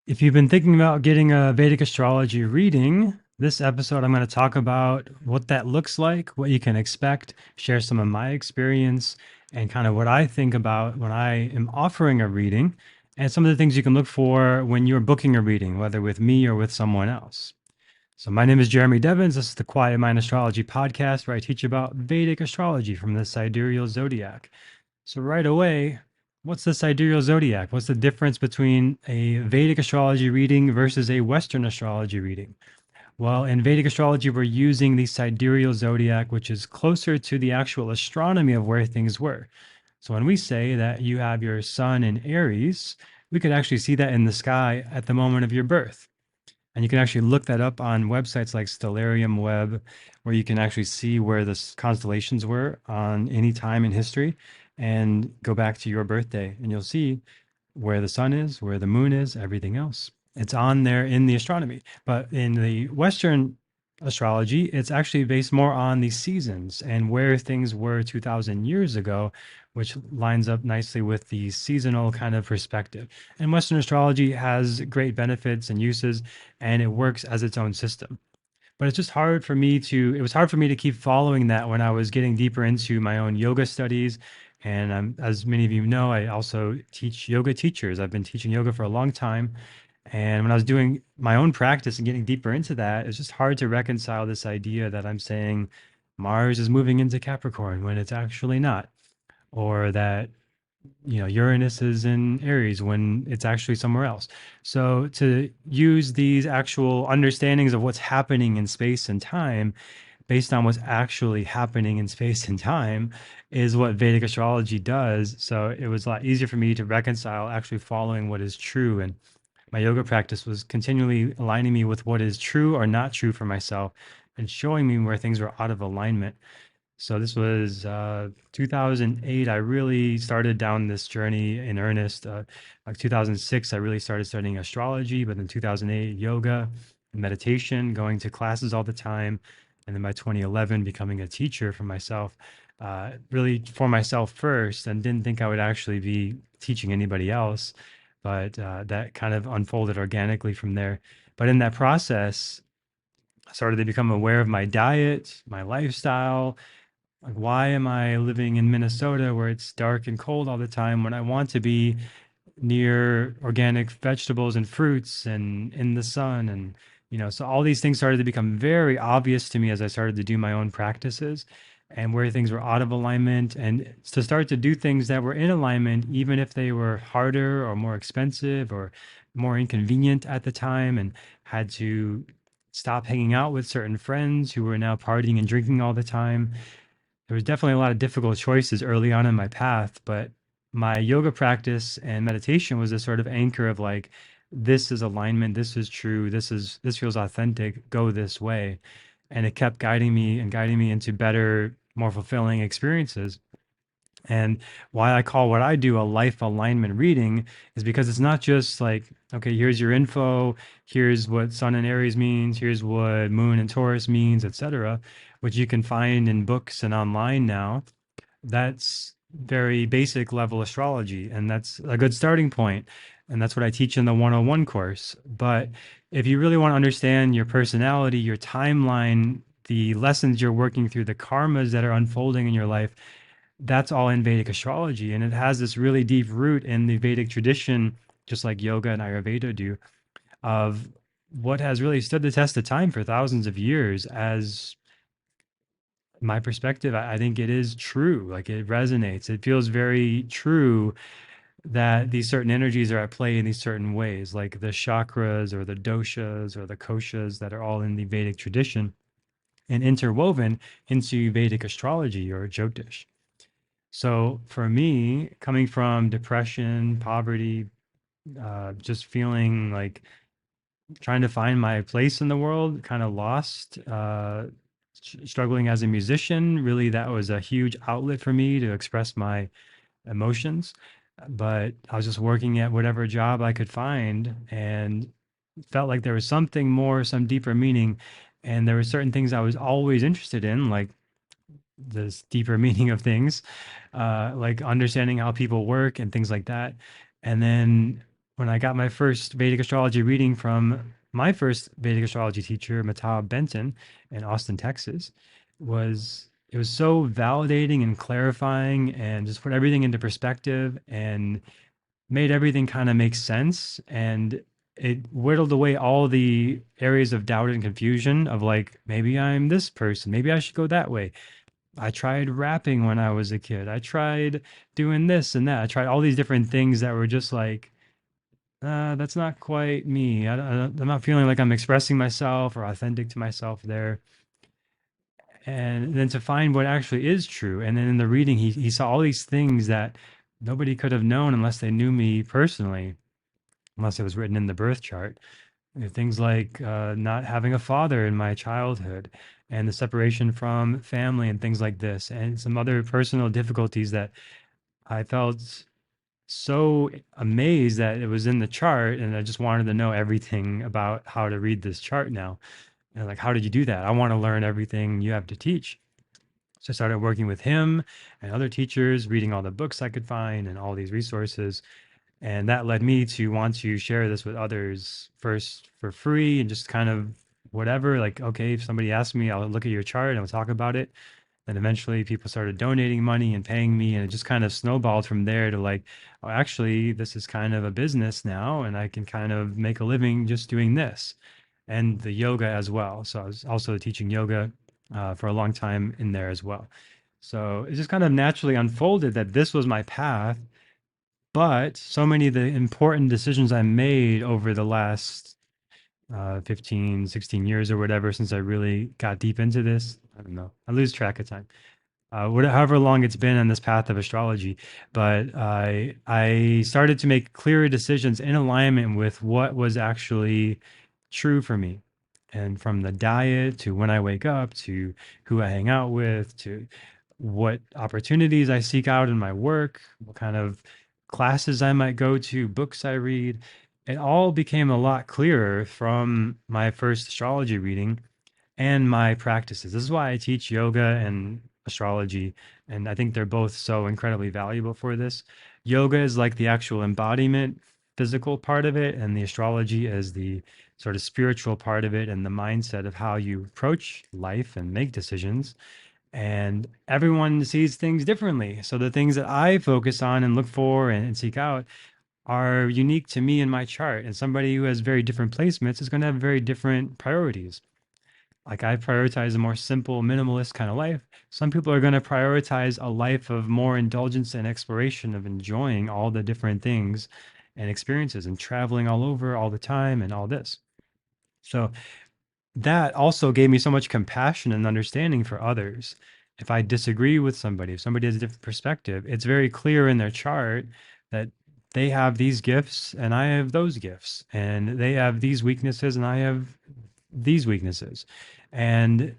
If you've been thinking about getting a Vedic astrology reading, this episode I'm going to talk about what that looks like, what you can expect, share some of my experience, and kind of what I think about when I am offering a reading, and some of the things you can look for when you're booking a reading, whether with me or with someone else. So, my name is Jeremy Devins. This is the Quietmind Astrology Podcast, where I teach about Vedic astrology from the Sidereal Zodiac. So right away, what's the Sidereal Zodiac? What's the difference between a Vedic astrology reading versus a Western astrology reading? Well, in Vedic astrology, we're using the Sidereal Zodiac, which is closer to the actual astronomy of where things were. So when we say that you have your sun in Aries, we could actually see that in the sky at the moment of your birth. And you can actually look that up on websites like Stellarium Web, where you can actually see where the constellations were on any time in history and go back to your birthday. And you'll see where the sun is, where the moon is, everything else. It's on there in the astronomy. But in the Western astrology, it's actually based more on the seasons and where things were 2000 years ago, which lines up nicely with the seasonal kind of perspective. And Western astrology has great benefits and uses, and it works as its own system. But it's just hard for me to, it was hard for me to keep following that when I was getting deeper into my own yoga studies. And as many of you know, I also teach yoga teachers. I've been teaching yoga for a long time. And when I was doing my own practice and getting deeper into that, it's just hard to reconcile this idea that I'm saying Mars is moving into Capricorn when it's actually not, or that Uranus is in Aries when it's actually somewhere else. So to use these actual understandings of what's happening in space and time based on what's actually happening in space and time is what Vedic astrology does. So it was a lot easier for me to reconcile actually following what is true. And my yoga practice was continually aligning me with what is true or not true for myself and showing me where things were out of alignment. So this was 2008. I really started down this journey in earnest. Like 2006, I really started studying astrology, but in 2008, yoga, meditation, going to classes all the time. And then by 2011, becoming a teacher for myself, really for myself first, and didn't think I would actually be teaching anybody else. But that kind of unfolded organically from there. But in that process, I started to become aware of my diet, my lifestyle, like, why am I living in Minnesota where it's dark and cold all the time when I want to be near organic vegetables and fruits and in the sun? And, so all these things started to become very obvious to me as I started to do my own practices and where things were out of alignment and to start to do things that were in alignment, even if they were harder or more expensive or more inconvenient at the time, and had to stop hanging out with certain friends who were now partying and drinking all the time. There was definitely a lot of difficult choices early on in my path, but my yoga practice and meditation was a sort of anchor of like, this is alignment, this is true, this feels authentic, go this way. And it kept guiding me and guiding me into better, more fulfilling experiences. And why I call what I do a life alignment reading is because it's not just like, okay, here's your info, here's what Sun and Aries means, here's what Moon and Taurus means, etc., which you can find in books and online now. That's very basic level astrology, and that's a good starting point. And that's what I teach in the 101 course. But if you really want to understand your personality, your timeline, the lessons you're working through, the karmas that are unfolding in your life, that's all in Vedic astrology. And it has this really deep root in the Vedic tradition, just like yoga and Ayurveda do, of what has really stood the test of time for thousands of years. As my perspective, I think it is true. Like, it resonates. It feels very true that these certain energies are at play in these certain ways, like the chakras or the doshas or the koshas that are all in the Vedic tradition and interwoven into Vedic astrology or Jyotish. So for me, coming from depression, poverty, just feeling like trying to find my place in the world, kind of lost, struggling as a musician, really that was a huge outlet for me to express my emotions. But I was just working at whatever job I could find and felt like there was something more, some deeper meaning. And there were certain things I was always interested in, like this deeper meaning of things, like understanding how people work and things like that. And then when I got my first Vedic astrology reading from my first Vedic astrology teacher, Mata Benton in Austin, Texas, it was so validating and clarifying and just put everything into perspective and made everything kind of make sense. And it whittled away all the areas of doubt and confusion of like, maybe I'm this person, maybe I should go that way. I tried rapping when I was a kid. I tried doing this and that. I tried all these different things that were just like, that's not quite me. I'm not feeling like I'm expressing myself or authentic to myself there. And then to find what actually is true. And then in the reading, he saw all these things that nobody could have known unless they knew me personally, unless it was written in the birth chart. Things like not having a father in my childhood and the separation from family and things like this, and some other personal difficulties that I felt so amazed that it was in the chart, and I just wanted to know everything about how to read this chart now. And like, how did you do that? I want to learn everything you have to teach. So I started working with him and other teachers, reading all the books I could find and all these resources. And that led me to want to share this with others first for free and just kind of whatever. Like, okay, if somebody asks me, I'll look at your chart and we'll talk about it. And eventually people started donating money and paying me. And it just kind of snowballed from there to like, oh, actually, this is kind of a business now. And I can kind of make a living just doing this and the yoga as well. So I was also teaching yoga for a long time in there as well. So it just kind of naturally unfolded that this was my path. But so many of the important decisions I made over the last 15, 16 years or whatever, since I really got deep into this, I don't know, I lose track of time. However long it's been on this path of astrology, but I started to make clearer decisions in alignment with what was actually true for me. And from the diet to when I wake up to who I hang out with to what opportunities I seek out in my work, what kind of classes I might go to, books I read, it all became a lot clearer from my first astrology reading and my practices. This is why I teach yoga and astrology. And I think they're both so incredibly valuable for this. Yoga is like the actual embodiment, physical part of it, and the astrology is the sort of spiritual part of it and the mindset of how you approach life and make decisions. And everyone sees things differently. So the things that I focus on and look for and seek out are unique to me and my chart. And somebody who has very different placements is going to have very different priorities. Like I prioritize a more simple, minimalist kind of life. Some people are going to prioritize a life of more indulgence and exploration, of enjoying all the different things and experiences and traveling all over all the time and all this. So that also gave me so much compassion and understanding for others. If I disagree with somebody, if somebody has a different perspective, it's very clear in their chart that they have these gifts and I have those gifts, and they have these weaknesses and I have these weaknesses. And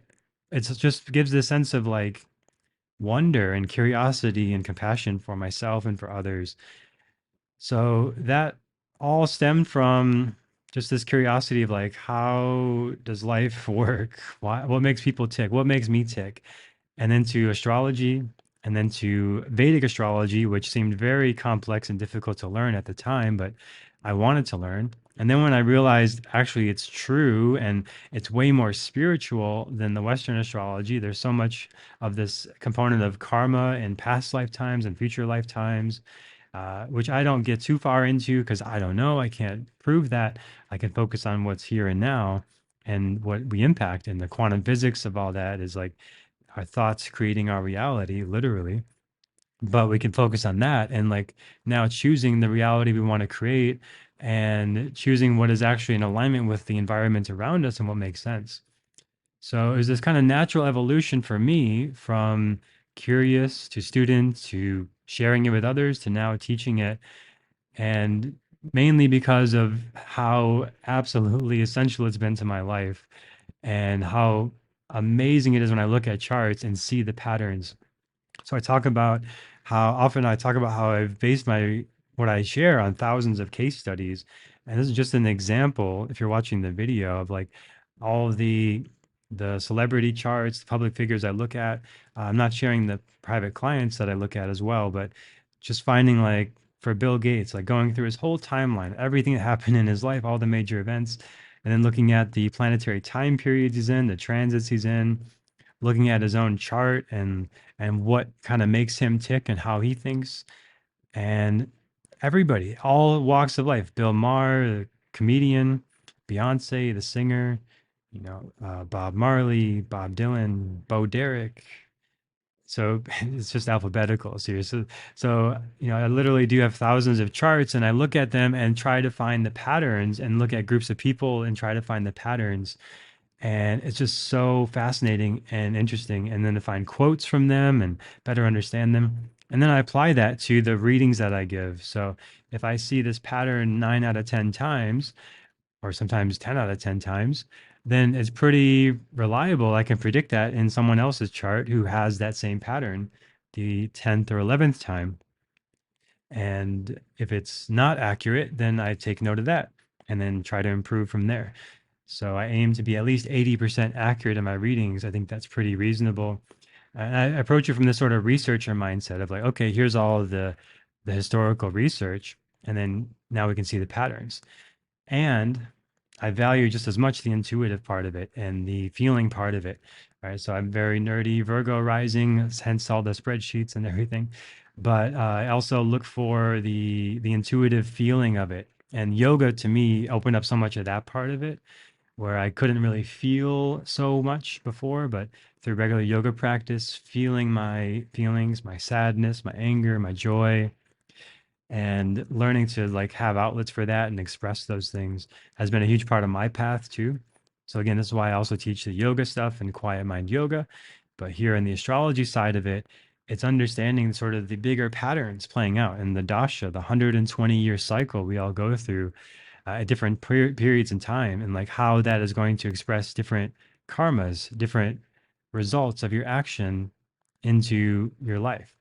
it just gives this sense of like wonder and curiosity and compassion for myself and for others. So that all stemmed from just this curiosity of like, how does life work? What makes people tick? What makes me tick? And then to astrology, and then to Vedic astrology, which seemed very complex and difficult to learn at the time, but I wanted to learn. And then when I realized actually it's true and it's way more spiritual than the Western astrology, there's so much of this component of karma and past lifetimes and future lifetimes, which I don't get too far into because I don't know. I can't prove that. I can focus on what's here and now and what we impact. And the quantum physics of all that is like our thoughts creating our reality, literally. But we can focus on that and like now choosing the reality we want to create and choosing what is actually in alignment with the environment around us and what makes sense. So it was this kind of natural evolution for me from curious to student to sharing it with others to now teaching it. And mainly because of how absolutely essential it's been to my life and how amazing it is when I look at charts and see the patterns. So I talk about how I've based my what I share on thousands of case studies. And this is just an example, if you're watching the video, of like all of the celebrity charts, the public figures I look at. I'm not sharing the private clients that I look at as well, but just finding like for Bill Gates, like going through his whole timeline, everything that happened in his life, all the major events, and then looking at the planetary time periods he's in, the transits he's in, looking at his own chart and what kind of makes him tick and how he thinks. And everybody, all walks of life, Bill Maher, the comedian, Beyonce, the singer, Bob Marley, Bob Dylan, Bo Derek. So it's just alphabetical. So I literally do have thousands of charts, and I look at them and try to find the patterns, and look at groups of people and try to find the patterns. And it's just so fascinating and interesting. And then to find quotes from them and better understand them. And then I apply that to the readings that I give. So if I see this pattern 9 out of 10 times, or sometimes 10 out of 10 times, then it's pretty reliable. I can predict that in someone else's chart who has that same pattern the 10th or 11th time. And if it's not accurate, then I take note of that and then try to improve from there. So I aim to be at least 80% accurate in my readings. I think that's pretty reasonable. And I approach it from this sort of researcher mindset of like, okay, here's all of the historical research, and then now we can see the patterns. And I value just as much the intuitive part of it and the feeling part of it, right? So I'm very nerdy, Virgo rising, hence all the spreadsheets and everything. But I also look for the intuitive feeling of it. And yoga to me opened up so much of that part of it, where I couldn't really feel so much before, but through regular yoga practice, feeling my feelings, my sadness, my anger, my joy, and learning to like have outlets for that and express those things has been a huge part of my path too. So again, this is why I also teach the yoga stuff and quiet mind yoga. But here in the astrology side of it, it's understanding sort of the bigger patterns playing out in the dasha, the 120-year cycle we all go through at different periods in time, and like how that is going to express different karmas, different results of your action into your life.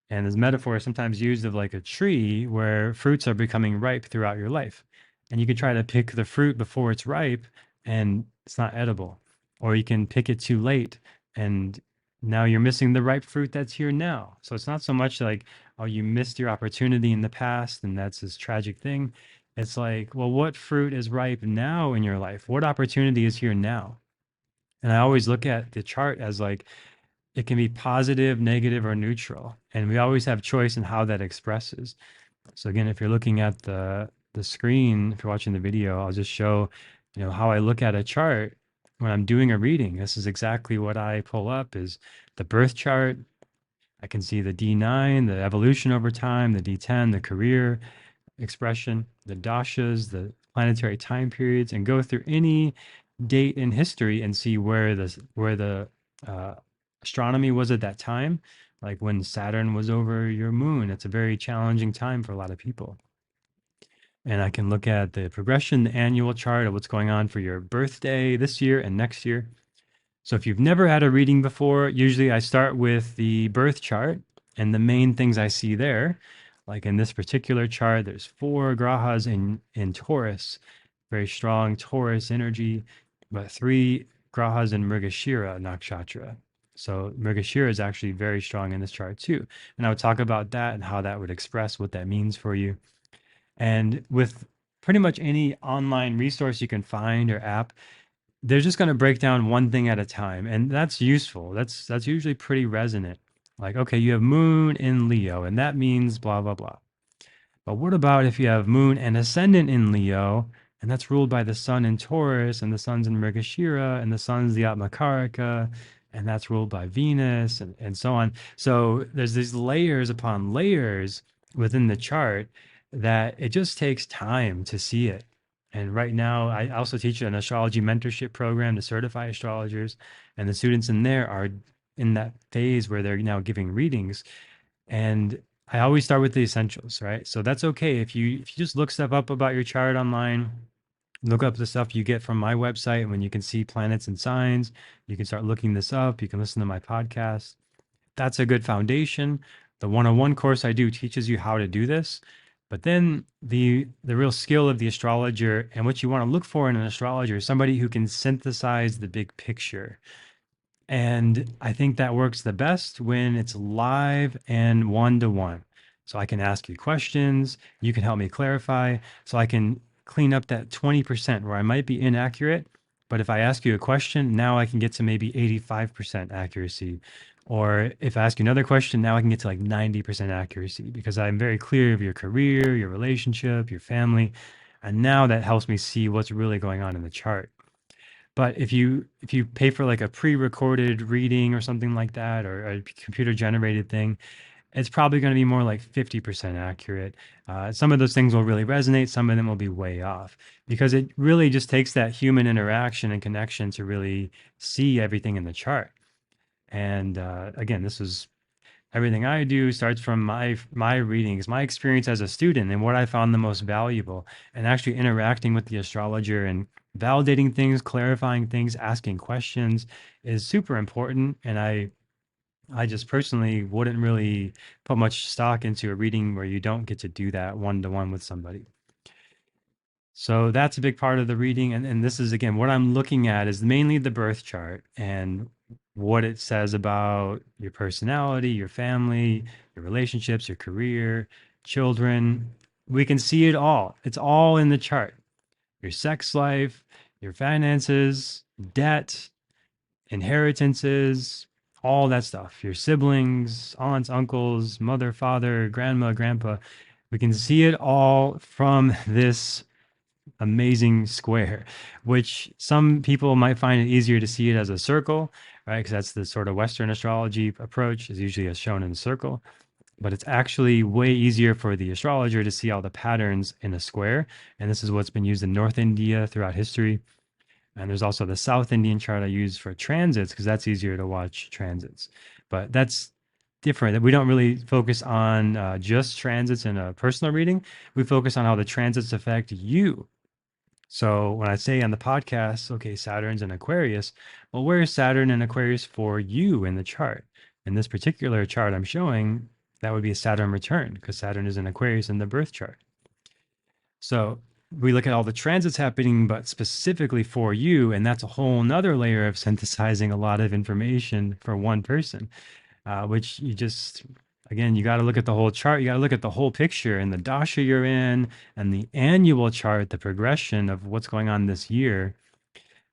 And this metaphor is sometimes used of like a tree where fruits are becoming ripe throughout your life. And you can try to pick the fruit before it's ripe and it's not edible. Or you can pick it too late and now you're missing the ripe fruit that's here now. So it's not so much like, oh, you missed your opportunity in the past and that's this tragic thing. It's like, well, what fruit is ripe now in your life? What opportunity is here now? And I always look at the chart as like, it can be positive, negative, or neutral. And we always have choice in how that expresses. So again, if you're looking at the screen, if you're watching the video, I'll just show, how I look at a chart when I'm doing a reading. This is exactly what I pull up is the birth chart. I can see the D9, the evolution over time, the D10, the career expression, the dashas, the planetary time periods, and go through any date in history and see where the uh, astronomy was at that time, like when Saturn was over your moon. It's a very challenging time for a lot of people. And I can look at the progression, the annual chart of what's going on for your birthday this year and next year. So if you've never had a reading before, usually I start with the birth chart and the main things I see there. Like in this particular chart, there's 4 grahas in Taurus, very strong Taurus energy, but 3 grahas in Mrigashira nakshatra. So Mrigashira is actually very strong in this chart too. And I would talk about that and how that would express what that means for you. And with pretty much any online resource you can find or app, they're just going to break down one thing at a time, and that's useful. That's usually pretty resonant. Like, okay, you have moon in Leo, and that means blah blah blah. But what about if you have moon and ascendant in Leo, and that's ruled by the sun in Taurus, and the sun's in Mrigashira, and the sun's the Atmakarika, and that's ruled by Venus, and so on. So there's these layers upon layers within the chart that it just takes time to see it. And right now, I also teach an astrology mentorship program to certify astrologers, and the students in there are in that phase where they're now giving readings. And I always start with the essentials, right? So that's okay if you just look stuff up about your chart online, look up the stuff you get from my website. When you can see planets and signs, you can start looking this up. You can listen to my podcast. That's a good foundation. The 101 course I do teaches you how to do this. But then the real skill of the astrologer and what you want to look for in an astrologer is somebody who can synthesize the big picture. And I think that works the best when it's live and one-to-one. So I can ask you questions, you can help me clarify, so I can clean up that 20% where I might be inaccurate. But if I ask you a question, now I can get to maybe 85% accuracy. Or if I ask you another question, now I can get to like 90% accuracy because I'm very clear of your career, your relationship, your family. And now that helps me see what's really going on in the chart. But if you pay for like a pre-recorded reading or something like that, or a computer generated thing, it's probably going to be more like 50% accurate. Some of those things will really resonate. Some of them will be way off because it really just takes that human interaction and connection to really see everything in the chart. And again, this is everything I do starts from my readings, my experience as a student, and what I found the most valuable, and actually interacting with the astrologer and validating things, clarifying things, asking questions is super important. And I just personally wouldn't really put much stock into a reading where you don't get to do that one to one with somebody. So that's a big part of the reading. And this is, again, what I'm looking at is mainly the birth chart and what it says about your personality, your family, your relationships, your career, children. We can see it all. It's all in the chart. Your sex life, your finances, debt, inheritances, all that stuff. Your siblings, aunts, uncles, mother, father, grandma, grandpa. We can see it all from this amazing square, which some people might find it easier to see it as a circle, right? Because that's the sort of Western astrology approach, is usually as shown in a circle. But it's actually way easier for the astrologer to see all the patterns in a square. And this is what's been used in North India throughout history. And there's also the South Indian chart I use for transits because that's easier to watch transits. But that's different. We don't really focus on just transits in a personal reading. We focus on how the transits affect you. So when I say on the podcast, okay, Saturn's in Aquarius, well, where is Saturn in Aquarius for you in the chart? In this particular chart I'm showing, that would be a Saturn return because Saturn is in Aquarius in the birth chart. So we look at all the transits happening, but specifically for you, and that's a whole nother layer of synthesizing a lot of information for one person, which you just, again, you got to look at the whole chart. You got to look at the whole picture and the dasha you're in and the annual chart, the progression of what's going on this year,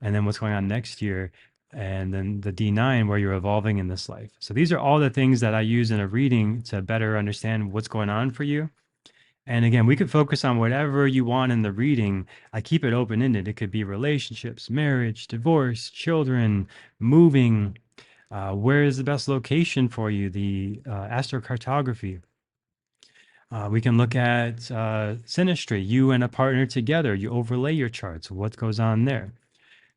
and then what's going on next year, and then the D9 where you're evolving in this life. So these are all the things that I use in a reading to better understand what's going on for you. And again, we could focus on whatever you want in the reading. I keep it open-ended. It could be relationships, marriage, divorce, children, moving. Where is the best location for you? The astrocartography. We can look at synastry, you and a partner together. You overlay your charts. What goes on there?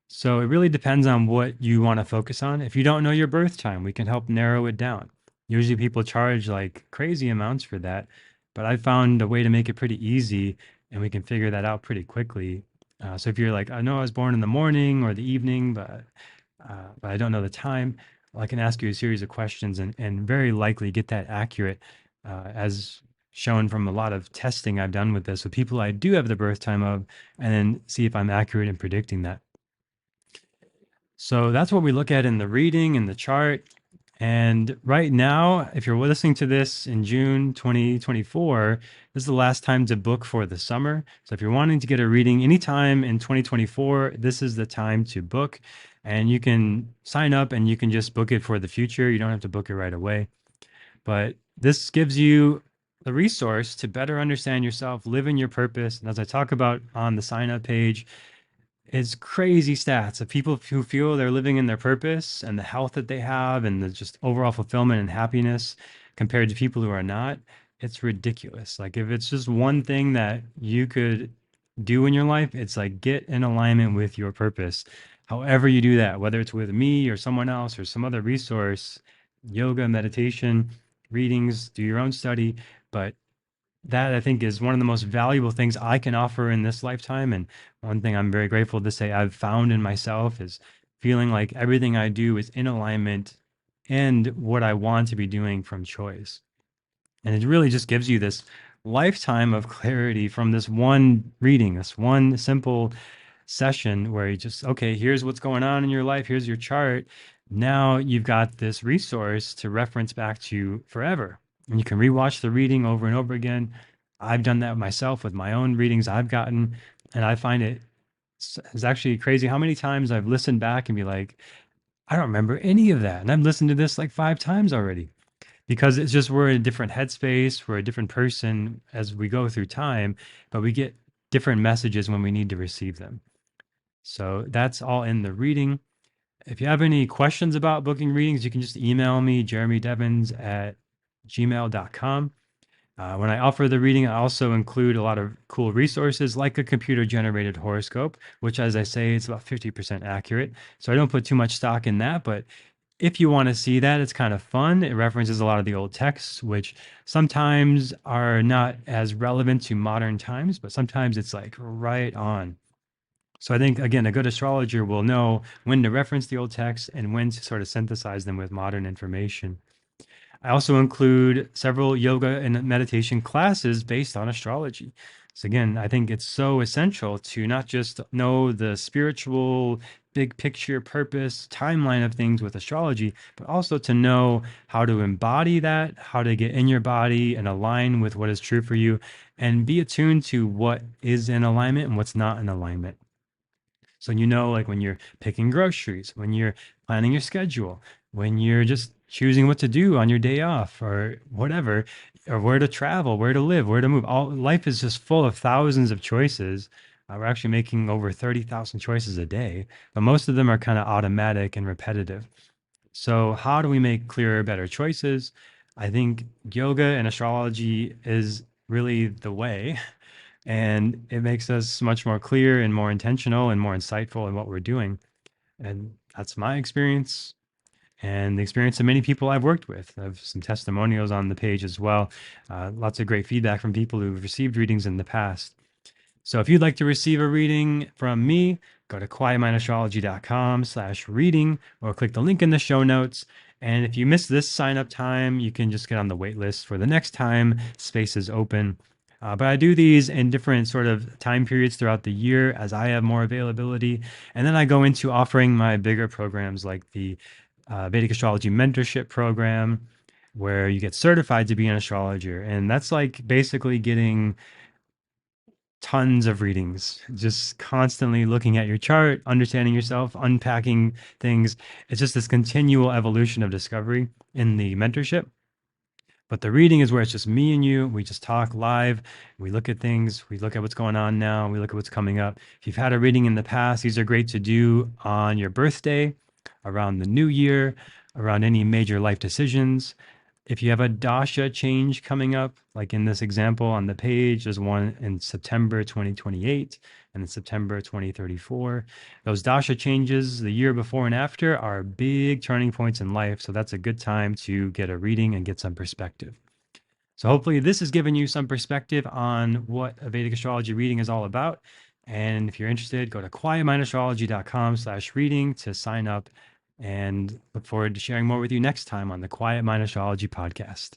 So it really depends on what you want to focus on. If you don't know your birth time, we can help narrow it down. Usually people charge like crazy amounts for that, but I found a way to make it pretty easy and we can figure that out pretty quickly. So if you're like, I know I was born in the morning or the evening, but I don't know the time, well, I can ask you a series of questions and very likely get that accurate, as shown from a lot of testing I've done with this with people I do have the birth time of, and then see if I'm accurate in predicting that. So that's what we look at in the reading and the chart. And right now, if you're listening to this in June 2024, this is the last time to book for the summer. So if you're wanting to get a reading anytime in 2024, this is the time to book. And you can sign up and you can just book it for the future. You don't have to book it right away. But this gives you the resource to better understand yourself, live in your purpose. And as I talk about on the sign up page, it's crazy stats of people who feel they're living in their purpose and the health that they have and the just overall fulfillment and happiness compared to people who are not. It's ridiculous. Like if it's just one thing that you could do in your life, it's like get in alignment with your purpose. However you do that, whether it's with me or someone else or some other resource, yoga, meditation, readings, do your own study, but that I think is one of the most valuable things I can offer in this lifetime. And one thing I'm very grateful to say I've found in myself is feeling like everything I do is in alignment and what I want to be doing from choice. And it really just gives you this lifetime of clarity from this one reading, this one simple session where you just, okay, here's what's going on in your life. Here's your chart. Now you've got this resource to reference back to forever. And you can rewatch the reading over and over again. I've done that myself with my own readings I've gotten, and I find it's actually crazy how many times I've listened back and be like, I don't remember any of that. And I've listened to this like 5 times already because it's just we're in a different headspace, we're a different person as we go through time, but we get different messages when we need to receive them. So that's all in the reading. If you have any questions about booking readings, you can just email me, jeremydevins@gmail.com. When I offer the reading, I also include a lot of cool resources like a computer generated horoscope, which, as I say, it's about 50% accurate. So I don't put too much stock in that. But if you want to see that, it's kind of fun. It references a lot of the old texts, which sometimes are not as relevant to modern times, but sometimes it's like right on. So I think, again, a good astrologer will know when to reference the old texts and when to sort of synthesize them with modern information. I also include several yoga and meditation classes based on astrology. So again, I think it's so essential to not just know the spiritual big picture purpose timeline of things with astrology, but also to know how to embody that, how to get in your body and align with what is true for you, and be attuned to what is in alignment and what's not in alignment. So like when you're picking groceries, when you're planning your schedule, when you're just choosing what to do on your day off or whatever, or where to travel, where to live, where to move. All life is just full of thousands of choices. We're actually making over 30,000 choices a day, but most of them are kind of automatic and repetitive. So how do we make clearer, better choices? I think yoga and astrology is really the way. And it makes us much more clear and more intentional and more insightful in what we're doing. And that's my experience and the experience of many people I've worked with. I have some testimonials on the page as well. Lots of great feedback from people who've received readings in the past. So if you'd like to receive a reading from me, go to quietmindastrology.com/reading or click the link in the show notes. And if you miss this sign up time, you can just get on the wait list for the next time space is open. But I do these in different sort of time periods throughout the year as I have more availability. And then I go into offering my bigger programs like the Vedic Astrology Mentorship Program, where you get certified to be an astrologer. And that's like basically getting tons of readings, just constantly looking at your chart, understanding yourself, unpacking things. It's just this continual evolution of discovery in the mentorship. But the reading is where it's just me and you. We just talk live. We look at things. We look at what's going on now. We look at what's coming up. If you've had a reading in the past, these are great to do on your birthday, around the new year, around any major life decisions. If you have a dasha change coming up, like in this example on the page, there's one in September 2028 and in September 2034. Those dasha changes the year before and after are big turning points in life. So that's a good time to get a reading and get some perspective. So hopefully this has given you some perspective on what a Vedic astrology reading is all about. And if you're interested, go to quietmindastrology.com/reading to sign up, and look forward to sharing more with you next time on the Quiet Mind Astrology Podcast.